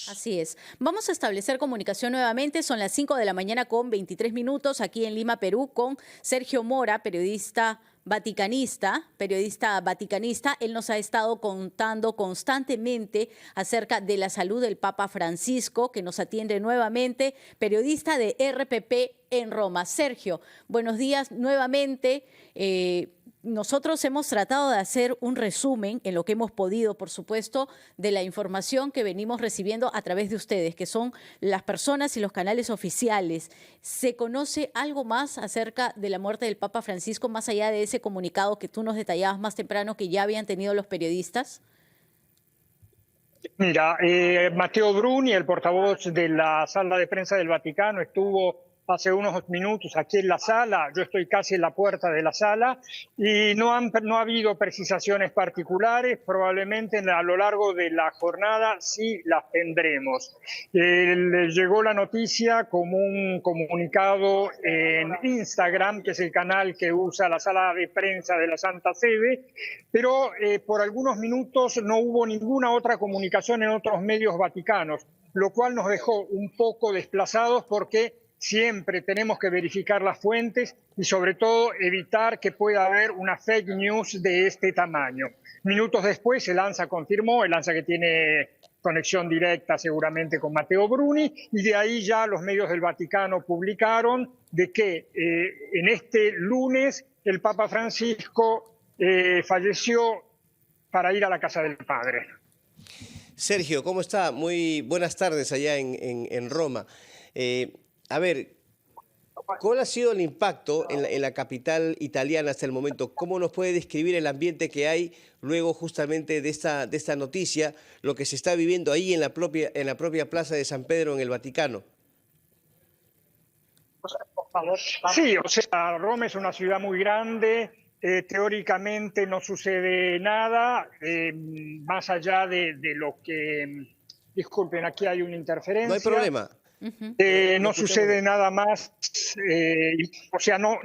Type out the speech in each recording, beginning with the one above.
Así es. Vamos a establecer comunicación nuevamente. Son las 5 de la mañana con 23 minutos aquí en Lima, Perú, con Sergio Mora, periodista vaticanista. Él nos ha estado contando constantemente acerca de la salud del Papa Francisco, que nos atiende nuevamente, periodista de RPP en Roma. Sergio, buenos días nuevamente. Nosotros hemos tratado de hacer un resumen en lo que hemos podido, por supuesto, de la información que venimos recibiendo a través de ustedes, que son las personas y los canales oficiales. ¿Se conoce algo más acerca de la muerte del Papa Francisco, más allá de ese comunicado que tú nos detallabas más temprano que ya habían tenido los periodistas? Mira, Matteo Bruni, el portavoz de la sala de prensa del Vaticano, estuvo hace unos minutos aquí en la sala. Yo estoy casi en la puerta de la sala y no ha habido precisaciones particulares. Probablemente a lo largo de la jornada sí las tendremos. Le llegó la noticia como un comunicado en Instagram, que es el canal que usa la sala de prensa de la Santa Sede, pero por algunos minutos no hubo ninguna otra comunicación en otros medios vaticanos, lo cual nos dejó un poco desplazados porque siempre tenemos que verificar las fuentes y sobre todo evitar que pueda haber una fake news de este tamaño. Minutos después el ANSA confirmó, el ANSA que tiene conexión directa seguramente con Matteo Bruni, y de ahí ya los medios del Vaticano publicaron de que en este lunes el Papa Francisco falleció para ir a la casa del Padre. Sergio, ¿cómo está? Muy buenas tardes allá en Roma. A ver, ¿cuál ha sido el impacto en la capital italiana hasta el momento? ¿Cómo nos puede describir el ambiente que hay luego justamente de esta noticia, lo que se está viviendo ahí en la propia Plaza de San Pedro en el Vaticano? Sí, o sea, Roma es una ciudad muy grande. Teóricamente no sucede nada, más allá de lo que... Disculpen, aquí hay una interferencia. No hay problema. No sucede nada más, o sea, no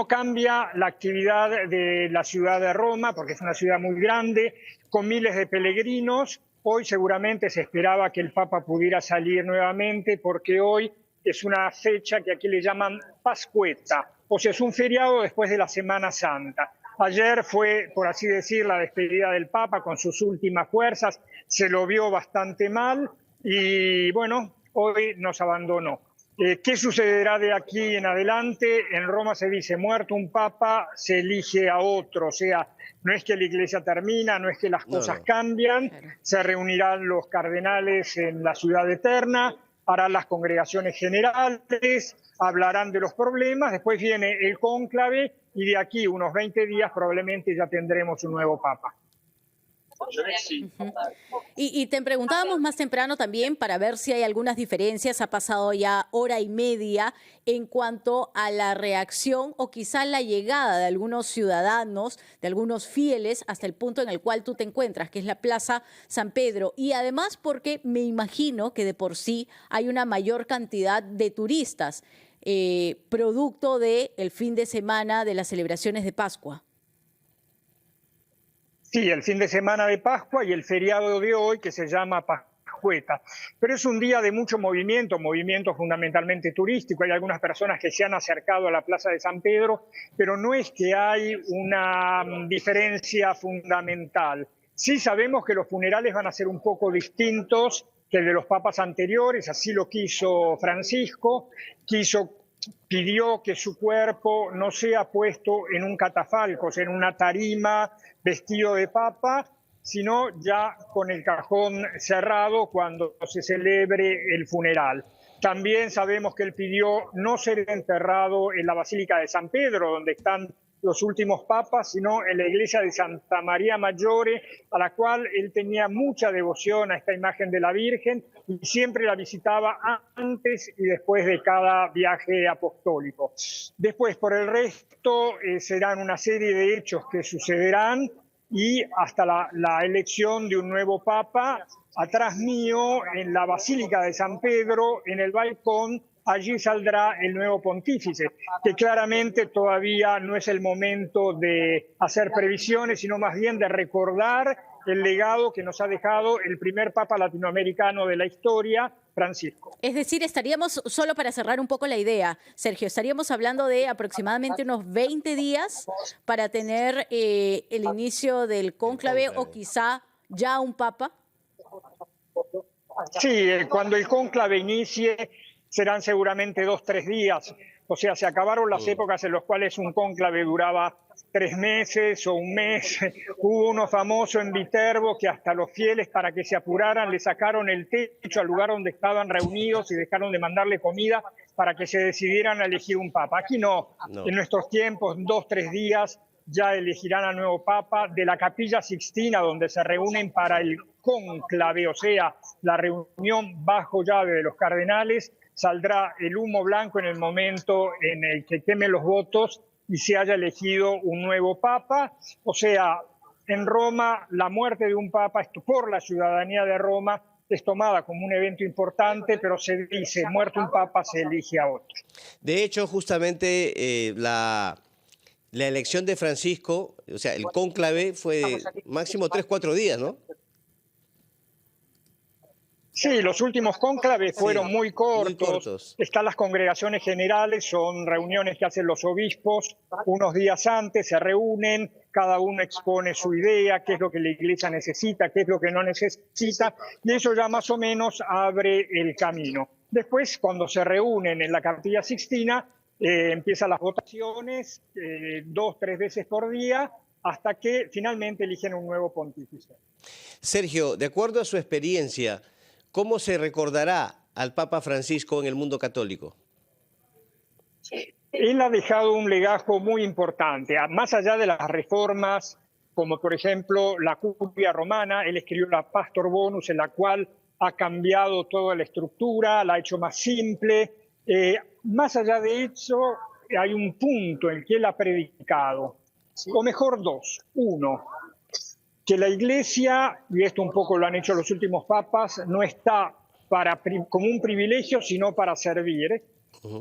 cambia la actividad de la ciudad de Roma, porque es una ciudad muy grande, con miles de peregrinos. Hoy seguramente se esperaba que el Papa pudiera salir nuevamente, porque hoy es una fecha que aquí le llaman Pascuetta, o sea, es un feriado después de la Semana Santa. Ayer fue, por así decir, la despedida del Papa con sus últimas fuerzas, se lo vio bastante mal y bueno, hoy nos abandonó. ¿Qué sucederá de aquí en adelante? En Roma se dice, muerto un Papa, se elige a otro, o sea, no es que la Iglesia termina, no es que las cosas cambian, se reunirán los cardenales en la ciudad eterna, harán las congregaciones generales, hablarán de los problemas, después viene el cónclave y de aquí unos 20 días probablemente ya tendremos un nuevo Papa. Y te preguntábamos más temprano también para ver si hay algunas diferencias. Ha pasado ya hora y media en cuanto a la reacción o quizá la llegada de algunos ciudadanos, de algunos fieles, hasta el punto en el cual tú te encuentras, que es la Plaza San Pedro. Y además porque me imagino que de por sí hay una mayor cantidad de turistas, producto del fin de semana de las celebraciones de Pascua. Sí, el fin de semana de Pascua y el feriado de hoy que se llama Pascueta. Pero es un día de mucho movimiento fundamentalmente turístico. Hay algunas personas que se han acercado a la Plaza de San Pedro, pero no es que hay una diferencia fundamental. Sí sabemos que los funerales van a ser un poco distintos que el de los papas anteriores, así lo quiso Francisco, pidió que su cuerpo no sea puesto en un catafalco, o sea, en una tarima vestido de papa, sino ya con el cajón cerrado cuando se celebre el funeral. También sabemos que él pidió no ser enterrado en la Basílica de San Pedro, donde están los últimos papas, sino en la iglesia de Santa María Maggiore, a la cual él tenía mucha devoción a esta imagen de la Virgen y siempre la visitaba antes y después de cada viaje apostólico. Después, por el resto, serán una serie de hechos que sucederán y hasta la elección de un nuevo papa. Atrás mío, en la Basílica de San Pedro, en el balcón, allí saldrá el nuevo pontífice, que claramente todavía no es el momento de hacer previsiones, sino más bien de recordar el legado que nos ha dejado el primer papa latinoamericano de la historia, Francisco. Es decir, estaríamos, solo para cerrar un poco la idea, Sergio, estaríamos hablando de aproximadamente unos 20 días para tener el inicio del cónclave o quizá ya un papa. Sí, cuando el cónclave inicie serán seguramente 2-3 días. O sea, se acabaron las épocas en las cuales un cónclave duraba 3 meses o un mes. Hubo uno famoso en Viterbo que hasta los fieles, para que se apuraran, le sacaron el techo al lugar donde estaban reunidos y dejaron de mandarle comida para que se decidieran a elegir un papa. Aquí no. En nuestros tiempos, 2-3 días ya elegirán al nuevo papa. De la Capilla Sixtina, donde se reúnen para el cónclave, o sea, la reunión bajo llave de los cardenales, saldrá el humo blanco en el momento en el que quemen los votos y se haya elegido un nuevo papa. O sea, en Roma la muerte de un papa por la ciudadanía de Roma es tomada como un evento importante, pero se dice, muerto un papa, se elige a otro. De hecho, justamente la elección de Francisco, o sea, el cónclave fue máximo 3-4 días, ¿no? Sí, los últimos cónclaves fueron muy cortos. Están las congregaciones generales, son reuniones que hacen los obispos. Unos días antes se reúnen, cada uno expone su idea, qué es lo que la Iglesia necesita, qué es lo que no necesita, y eso ya más o menos abre el camino. Después, cuando se reúnen en la Capilla Sixtina, empiezan las votaciones 2-3 veces por día, hasta que finalmente eligen un nuevo pontífice. Sergio, de acuerdo a su experiencia, ¿cómo se recordará al Papa Francisco en el mundo católico? Él ha dejado un legajo muy importante, más allá de las reformas, como por ejemplo la curia romana. Él escribió la Pastor Bonus, en la cual ha cambiado toda la estructura, la ha hecho más simple. Más allá de eso, hay un punto en que él ha predicado, o mejor dos. Uno, que la Iglesia, y esto un poco lo han hecho los últimos papas, no está como un privilegio, sino para servir.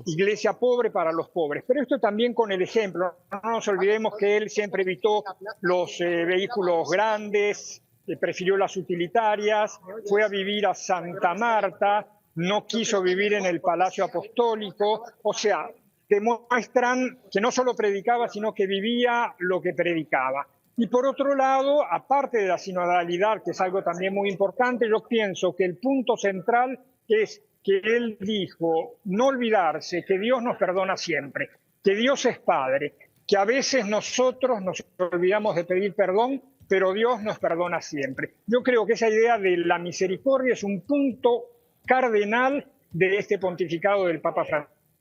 Iglesia pobre para los pobres. Pero esto también con el ejemplo. No nos olvidemos que él siempre evitó los vehículos grandes, prefirió las utilitarias, fue a vivir a Santa Marta, no quiso vivir en el Palacio Apostólico. O sea, demuestran que no solo predicaba, sino que vivía lo que predicaba. Y por otro lado, aparte de la sinodalidad, que es algo también muy importante, yo pienso que el punto central es que él dijo no olvidarse que Dios nos perdona siempre, que Dios es Padre, que a veces nosotros nos olvidamos de pedir perdón, pero Dios nos perdona siempre. Yo creo que esa idea de la misericordia es un punto cardenal de este pontificado del Papa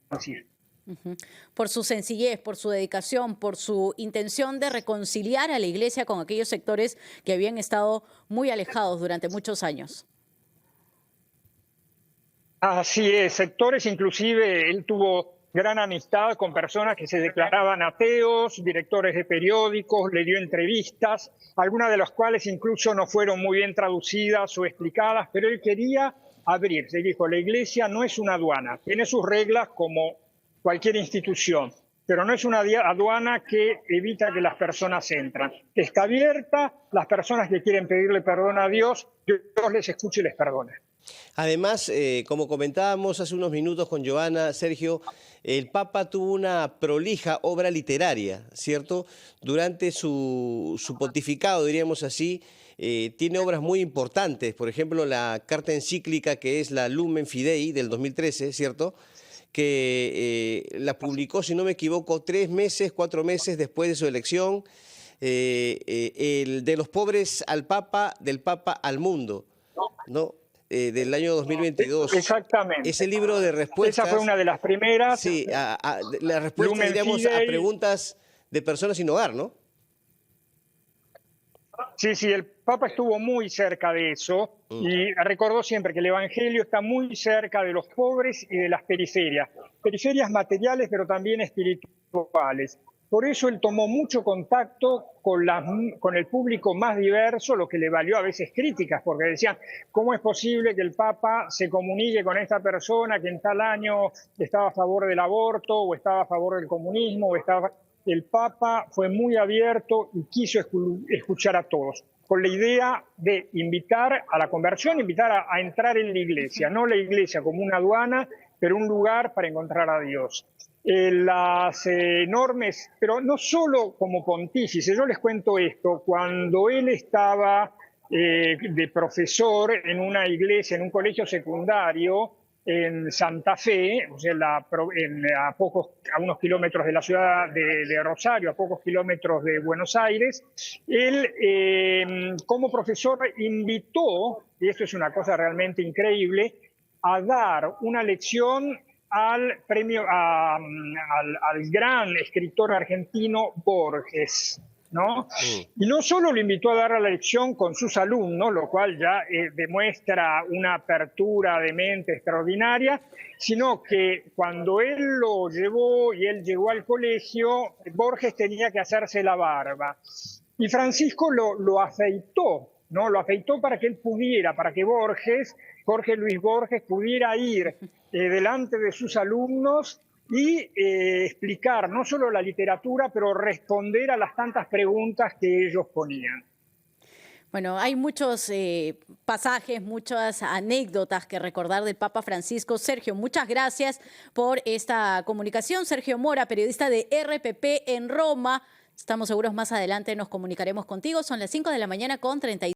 Francisco. Por su sencillez, por su dedicación, por su intención de reconciliar a la Iglesia con aquellos sectores que habían estado muy alejados durante muchos años. Así es, sectores, inclusive él tuvo gran amistad con personas que se declaraban ateos, directores de periódicos, le dio entrevistas, algunas de las cuales incluso no fueron muy bien traducidas o explicadas, pero él quería abrirse. Dijo, la Iglesia no es una aduana, tiene sus reglas como cualquier institución, pero no es una aduana que evita que las personas entran. Está abierta, las personas que quieren pedirle perdón a Dios, Dios les escuche y les perdone. Además, como comentábamos hace unos minutos con Giovanna, Sergio, el Papa tuvo una prolija obra literaria, ¿cierto? Durante su pontificado, diríamos así, tiene obras muy importantes, por ejemplo, la carta encíclica que es la Lumen Fidei del 2013, ¿cierto?, que la publicó, si no me equivoco, 4 meses después de su elección, el de los pobres al Papa, del Papa al mundo, ¿no? Del año 2022. Exactamente. Ese libro de respuestas. Esa fue una de las primeras. Sí, la respuesta, diríamos, a preguntas de personas sin hogar, ¿no? Sí, el Papa estuvo muy cerca de eso y recordó siempre que el Evangelio está muy cerca de los pobres y de las periferias materiales, pero también espirituales. Por eso él tomó mucho contacto con el público más diverso, lo que le valió a veces críticas, porque decían, ¿cómo es posible que el Papa se comunique con esta persona que en tal año estaba a favor del aborto o estaba a favor del comunismo? El Papa fue muy abierto y quiso escuchar a todos. con la idea de invitar a la conversión, invitar a entrar en la iglesia, no la iglesia como una aduana, pero un lugar para encontrar a Dios. Las enormes, pero no solo como pontífice, yo les cuento esto, cuando él estaba de profesor en una iglesia, en un colegio secundario, en Santa Fe, o sea, a unos kilómetros de la ciudad de Rosario, a pocos kilómetros de Buenos Aires, él como profesor invitó, y esto es una cosa realmente increíble, a dar una lección al gran escritor argentino Borges, ¿no? Y no solo lo invitó a dar la lección con sus alumnos, lo cual ya demuestra una apertura de mente extraordinaria, sino que cuando él lo llevó y él llegó al colegio, Borges tenía que hacerse la barba. Y Francisco lo afeitó, ¿no? Lo afeitó para que él pudiera, para que Jorge Luis Borges pudiera ir delante de sus alumnos y explicar no solo la literatura, pero responder a las tantas preguntas que ellos ponían. Bueno, hay muchos pasajes, muchas anécdotas que recordar del Papa Francisco. Sergio, muchas gracias por esta comunicación. Sergio Mora, periodista de RPP en Roma. Estamos seguros más adelante nos comunicaremos contigo. Son las 5 de la mañana con 35.